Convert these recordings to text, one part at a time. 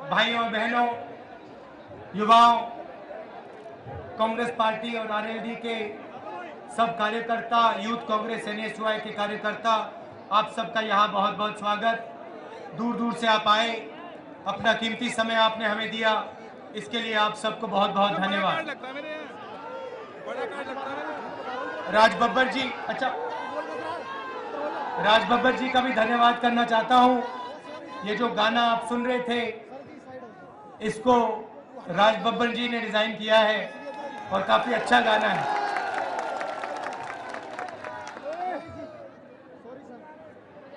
भाइयों बहनों, युवाओं, कांग्रेस पार्टी और आरएलडी के सब कार्यकर्ता, यूथ कांग्रेस एनएसयूआई के कार्यकर्ता, आप सबका यहाँ बहुत बहुत स्वागत। दूर दूर से आप आए, अपना कीमती समय आपने हमें दिया, इसके लिए आप सबको बहुत बहुत धन्यवाद। राज बब्बर जी, राज बब्बर जी का भी धन्यवाद करना चाहता हूँ। ये जो गाना आप सुन रहे थे, इसको राज बब्बर जी ने डिजाइन किया है और काफी अच्छा गाना है।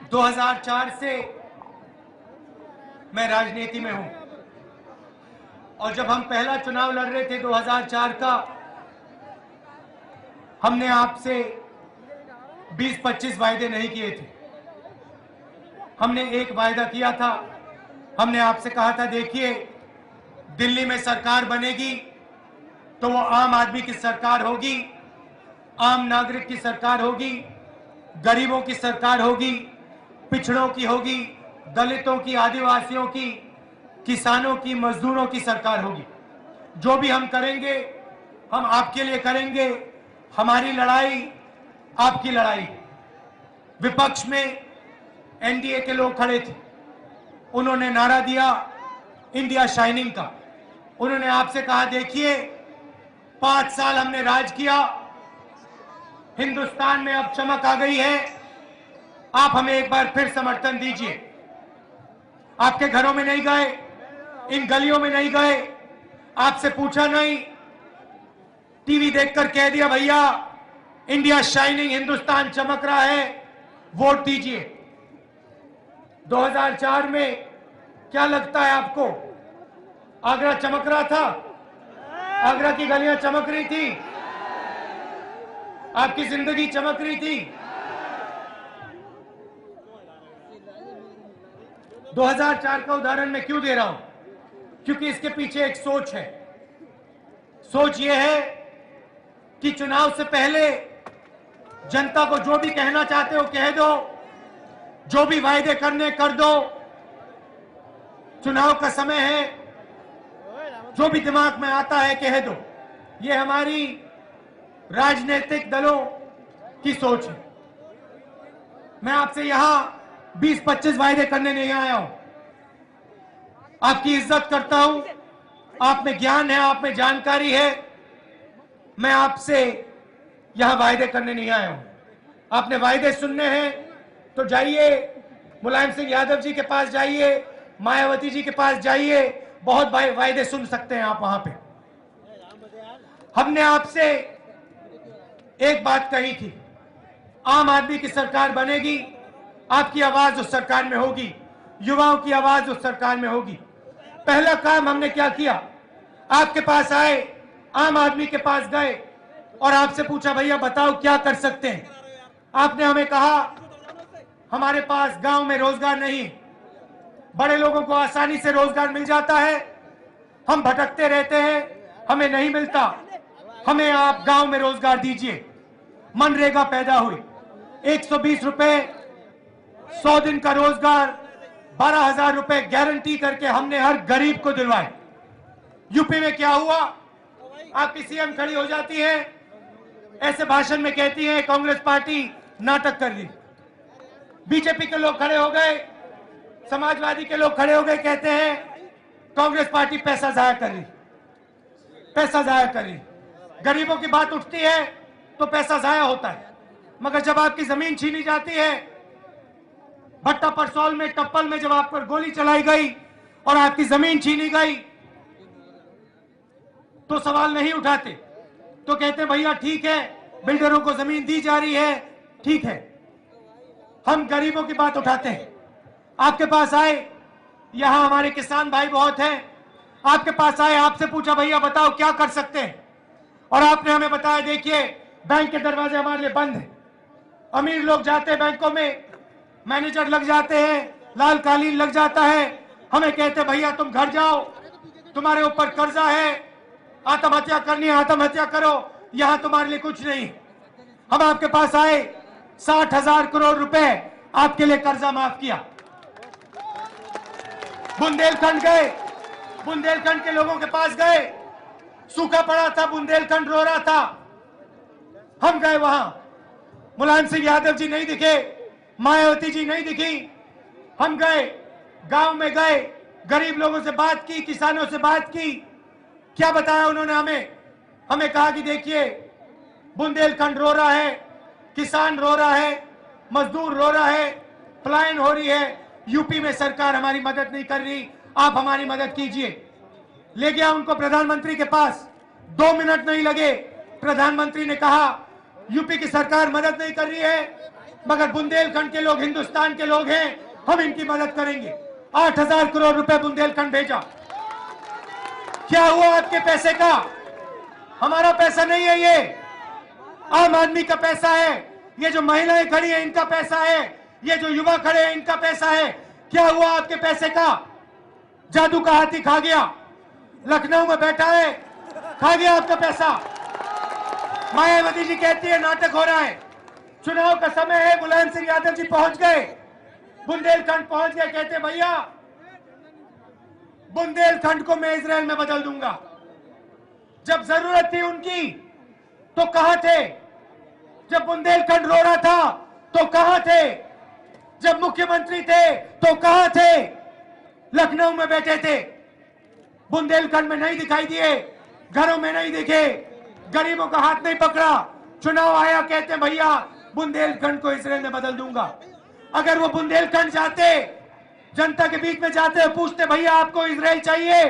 – 2004 से मैं राजनीति में हूं और जब हम पहला चुनाव लड़ रहे थे 2004 का, हमने आपसे 20-25 वायदे नहीं किए थे। हमने एक वायदा किया था। हमने आपसे कहा था, देखिए दिल्ली में सरकार बनेगी तो वो आम आदमी की सरकार होगी, आम नागरिक की सरकार होगी, गरीबों की सरकार होगी, पिछड़ों की होगी, दलितों की, आदिवासियों की, किसानों की, मजदूरों की सरकार होगी। जो भी हम करेंगे हम आपके लिए करेंगे। हमारी लड़ाई आपकी लड़ाई। विपक्ष में एनडीए के लोग खड़े थे, उन्होंने नारा दिया इंडिया शाइनिंग का। उन्होंने आपसे कहा, देखिए 5 साल हमने राज किया, हिंदुस्तान में अब चमक आ गई है, आप हमें एक बार फिर समर्थन दीजिए। आपके घरों में नहीं गए, इन गलियों में नहीं गए, आपसे पूछा नहीं, टीवी देखकर कह दिया भैया इंडिया शाइनिंग, हिंदुस्तान चमक रहा है, वोट दीजिए। 2004 में क्या लगता है आपको, आगरा चमक रहा था? आगरा की गलियां चमक रही थी? आपकी जिंदगी चमक रही थी? 2004 का उदाहरण मैं क्यों दे रहा हूं? क्योंकि इसके पीछे एक सोच है। सोच यह है कि चुनाव से पहले जनता को जो भी कहना चाहते हो कह दो, जो भी वायदे करने कर दो। चुनाव का समय है, जो भी दिमाग में आता है कह दो। ये हमारी राजनीतिक दलों की सोच है। मैं आपसे यहां 20-25 वायदे करने नहीं आया हूं। आपकी इज्जत करता हूं, आप में ज्ञान है, आप में जानकारी है। मैं आपसे यहां वायदे करने नहीं आया हूं। आपने वायदे सुनने हैं तो जाइए, मुलायम सिंह यादव जी के पास जाइए, मायावती जी के पास जाइए, बहुत वायदे सुन सकते हैं आप वहां पे। हमने आपसे एक बात कही थी, आम आदमी की सरकार बनेगी, आपकी आवाज उस सरकार में होगी, युवाओं की आवाज उस सरकार में होगी। पहला काम हमने क्या किया, आपके पास आए, आम आदमी के पास गए और आपसे पूछा, भैया बताओ क्या कर सकते हैं। आपने हमें कहा, हमारे पास गांव में रोजगार नहीं, बड़े लोगों को आसानी से रोजगार मिल जाता है, हम भटकते रहते हैं, हमें नहीं मिलता, हमें आप गांव में रोजगार दीजिए। मनरेगा पैदा हुई, 120 रुपए 100 दिन का रोजगार, 12,000 रुपए गारंटी करके हमने हर गरीब को दिलवाए। यूपी में क्या हुआ, आपकी सीएम खड़ी हो जाती है, ऐसे भाषण में कहती है कांग्रेस पार्टी नाटक कर रही। बीजेपी के लोग खड़े हो गए, समाजवादी के लोग खड़े हो गए, कहते हैं कांग्रेस पार्टी पैसा जाया कर रही, पैसा जाया कर रही। गरीबों की बात उठती है तो पैसा जाया होता है, मगर जब आपकी जमीन छीनी जाती है, भट्टा परसौल में, टप्पल में जब आप पर गोली चलाई गई और आपकी जमीन छीनी गई, तो सवाल नहीं उठाते, तो कहते भैया ठीक है, बिल्डरों को जमीन दी जा रही है, ठीक है। हम गरीबों की बात उठाते हैं। आपके पास आए, यहां हमारे किसान भाई बहुत हैं, आपके पास आए, आपसे पूछा भैया बताओ क्या कर सकते हैं, और आपने हमें बताया, देखिए बैंक के दरवाजे हमारे लिए बंद हैं। अमीर लोग जाते हैं बैंकों में, मैनेजर लग जाते हैं, लाल कालीन लग जाता है, हमें कहते भैया तुम घर जाओ, तुम्हारे ऊपर कर्जा है, आत्महत्या करनी है आत्महत्या करो, यहां तुम्हारे लिए कुछ नहीं। हम आपके पास आए, 60,000 करोड़ रुपए आपके लिए कर्जा माफ किया। बुंदेलखंड गए, बुंदेलखंड के लोगों के पास गए, सूखा पड़ा था, बुंदेलखंड रो रहा था, हम गए वहां, मुलायम सिंह यादव जी नहीं दिखे, मायावती जी नहीं दिखी, हम गए, गांव में गए, गरीब लोगों से बात की, किसानों से बात की। क्या बताया उन्होंने हमें कहा कि देखिए बुंदेलखंड रो रहा है, किसान रो रहा है, मजदूर रो रहा है, पलायन हो रही है, यूपी में सरकार हमारी मदद नहीं कर रही, आप हमारी मदद कीजिए। ले गया उनको प्रधानमंत्री के पास, 2 मिनट नहीं लगे, प्रधानमंत्री ने कहा यूपी की सरकार मदद नहीं कर रही है, मगर बुंदेलखंड के लोग हिंदुस्तान के लोग हैं, हम इनकी मदद करेंगे। 8,000 करोड़ रुपए बुंदेलखंड भेजा। क्या हुआ आपके पैसे का? हमारा पैसा नहीं है, ये आम आदमी का पैसा है, ये जो महिलाएं खड़ी हैं इनका पैसा है, ये जो युवा खड़े हैं इनका पैसा है। क्या हुआ आपके पैसे का? जादू का हाथी खा गया, लखनऊ में बैठा है, खा गया आपका पैसा। मायावती जी कहती है नाटक हो रहा है, चुनाव का समय है, मुलायम सिंह यादव जी पहुंच गए, बुंदेलखंड पहुंच गए, कहते भैया बुंदेलखंड को मैं इजराइल में बदल दूंगा। जब जरूरत थी उनकी तो कहां थे? जब बुंदेलखंड रो रहा था तो कहां थे? जब मुख्यमंत्री थे तो कहां थे? लखनऊ में बैठे थे, बुंदेलखंड में नहीं दिखाई दिए, घरों में नहीं दिखे, गरीबों का हाथ नहीं पकड़ा। चुनाव आया, कहते भैया बुंदेलखंड को इजराइल में बदल दूंगा। अगर वो बुंदेलखंड जाते, जनता के बीच में जाते, पूछते भैया आपको इजराइल चाहिए,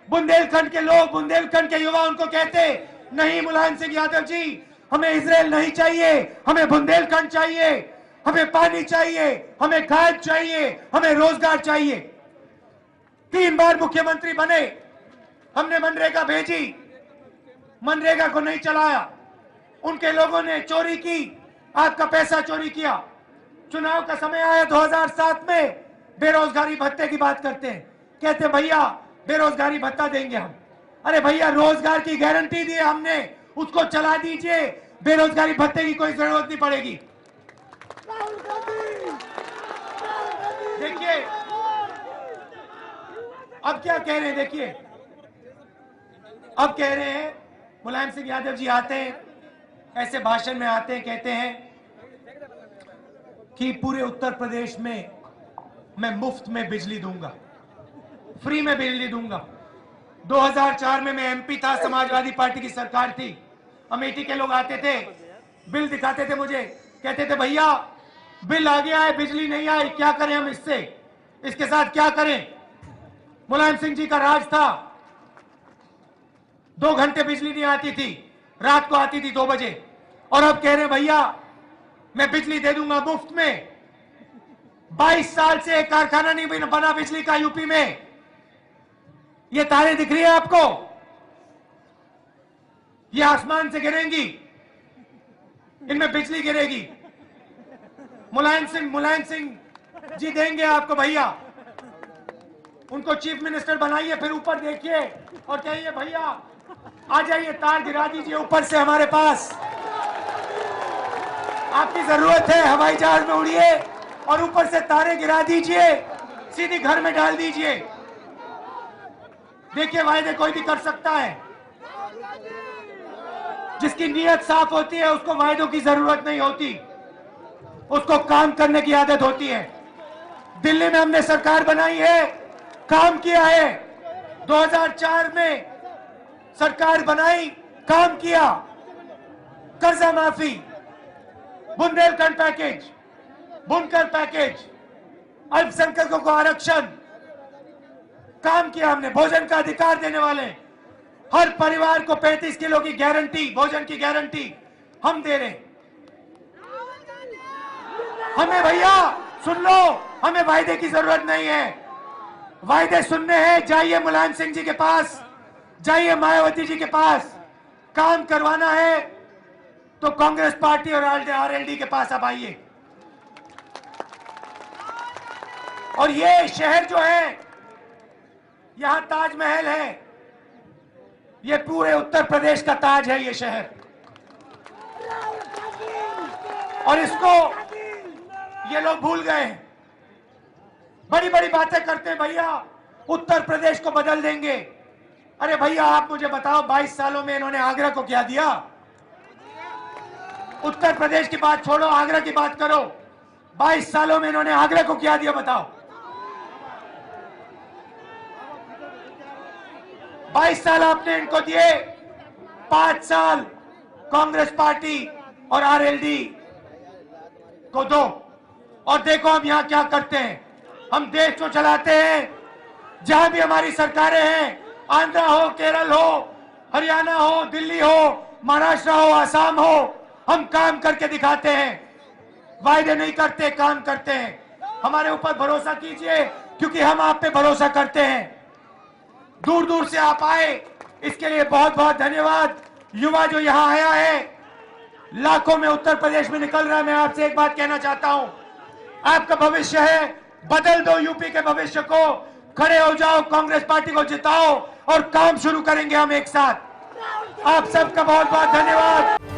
बुंदेलखंड के लोग, बुंदेलखंड के युवा उनको कहते नहीं मुलायम सिंह यादव जी, हमें इजराइल नहीं चाहिए, हमें बुंदेलखंड चाहिए, हमें पानी चाहिए, हमें खाद चाहिए, हमें रोजगार चाहिए। 3 बार मुख्यमंत्री बने, हमने मनरेगा भेजी, मनरेगा को नहीं चलाया, उनके लोगों ने चोरी की, आपका पैसा चोरी किया। चुनाव का समय आया 2007 में, बेरोजगारी भत्ते की बात करते हैं, कहते भैया बेरोजगारी भत्ता देंगे हम। अरे भैया रोजगार की गारंटी दी है हमने, उसको चला दीजिए, बेरोजगारी भत्ते की कोई जरूरत नहीं पड़ेगी। देखिए अब क्या कह रहे हैं, देखिए अब कह रहे हैं मुलायम सिंह यादव जी आते हैं, ऐसे भाषण में आते हैं, कहते हैं कि पूरे उत्तर प्रदेश में मैं मुफ्त में बिजली दूंगा, फ्री में बिजली दूंगा। 2004 में मैं एमपी था, समाजवादी पार्टी की सरकार थी, अमेठी के लोग आते थे, बिल दिखाते थे मुझे, कहते थे भैया बिल आ गया है, बिजली नहीं आई, क्या करें हम इससे, इसके साथ क्या करें। मुलायम सिंह जी का राज था, 2 घंटे बिजली नहीं आती थी, रात को आती थी 2 बजे, और अब कह रहे भैया मैं बिजली दे दूंगा मुफ्त में। 22 साल से एक कारखाना नहीं बना बिजली का यूपी में। ये तारे दिख रही है आपको, ये आसमान से गिरेंगी, इनमें बिजली गिरेगी। मुलायम सिंह जी देंगे आपको भैया, उनको चीफ मिनिस्टर बनाइए, फिर ऊपर देखिए और कहिए भैया आ जाइए, तार गिरा दीजिए ऊपर से हमारे पास, आपकी जरूरत है, हवाई जहाज में उड़िए और ऊपर से तारे गिरा दीजिए, सीधी घर में डाल दीजिए। देखिए वायदे कोई भी कर सकता है, जिसकी नीयत साफ होती है उसको वायदों की जरूरत नहीं होती, उसको काम करने की आदत होती है। दिल्ली में हमने सरकार बनाई है, काम किया है, 2004 में सरकार बनाई, काम किया, कर्जा माफी, बुंदेलखंड पैकेज, बुनकर पैकेज, अल्पसंख्यकों को आरक्षण, काम किया हमने, भोजन का अधिकार देने वाले, हर परिवार को 35 किलो की गारंटी, भोजन की गारंटी हम दे रहे हैं। हमें भैया सुन लो, हमें वायदे की जरूरत नहीं है, वायदे सुनने हैं जाइए मुलायम सिंह जी के पास, जाइए मायावती जी के पास, काम करवाना है तो कांग्रेस पार्टी और आरएलडी के पास अब आइए। और ये शहर जो है, यहां ताजमहल है, ये पूरे उत्तर प्रदेश का ताज है ये शहर, और इसको ये लोग भूल गए हैं। बड़ी बड़ी बातें करते हैं भैया, उत्तर प्रदेश को बदल देंगे। अरे भैया आप मुझे बताओ 22 सालों में इन्होंने आगरा को क्या दिया? उत्तर प्रदेश की बात छोड़ो, आगरा की बात करो। 22 सालों में इन्होंने आगरा को क्या दिया बताओ? 22 साल आपने इनको दिए, 5 साल कांग्रेस पार्टी और आरएलडी को दो, और देखो हम यहां क्या करते हैं। हम देश को चलाते हैं। जहां भी हमारी सरकारें हैं, आंध्रा हो, केरल हो, हरियाणा हो, दिल्ली हो, महाराष्ट्र हो, आसाम हो, हम काम करके दिखाते हैं। वायदे नहीं करते, काम करते हैं। हमारे ऊपर भरोसा कीजिए, क्योंकि हम आप पे भरोसा करते हैं। दूर दूर से आप आए, इसके लिए बहुत बहुत धन्यवाद। युवा जो यहां आया है, लाखों में उत्तर प्रदेश में निकल रहा है। मैं आपसे एक बात कहना चाहता हूं, आपका भविष्य है, बदल दो यूपी के भविष्य को। खड़े हो जाओ, कांग्रेस पार्टी को जिताओ और काम शुरू करेंगे हम एक साथ। आप सबका बहुत बहुत धन्यवाद।